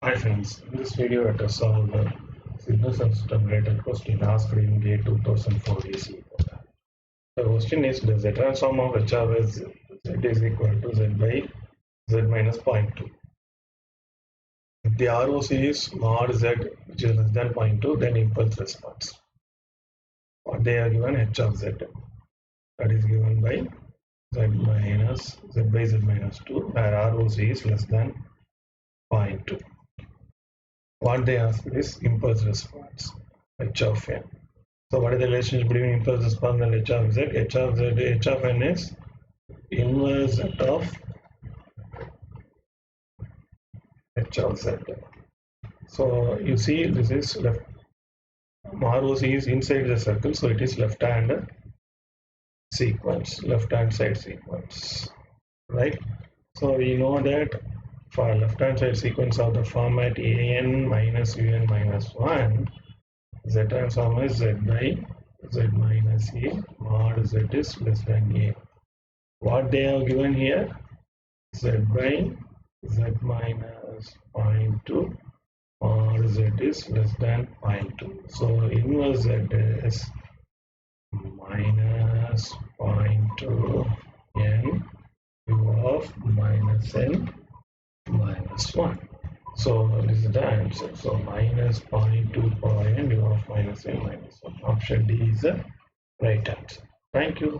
Hi friends, in this video let us solve the signals and system related question asked in GATE 2004 DC. The question is, does the transform of H of Z is equal to Z by Z minus 0.2? If the ROC is mod Z which is less than 0.2, then impulse response. What they are given H of Z, that is given by Z by Z minus 2, where ROC is less than 0.2. What they ask is impulse response, H of n. So what is the relationship between impulse response and H of Z? H of n is inverse of H of Z. So you see this is left, ROC is inside the circle, so it is left hand sequence, left hand side sequence, right? So we know that for left hand side sequence of the format an minus un minus 1, Z transform is Z by Z minus A mod Z is less than A. What they have given here, Z by Z minus 0.2 mod Z is less than 0.2. So inverse Z is minus 0.2 n u of minus n minus 1. So this is the answer. So minus 0.2 power n u of minus n minus 1. Option D is the right answer. Thank you.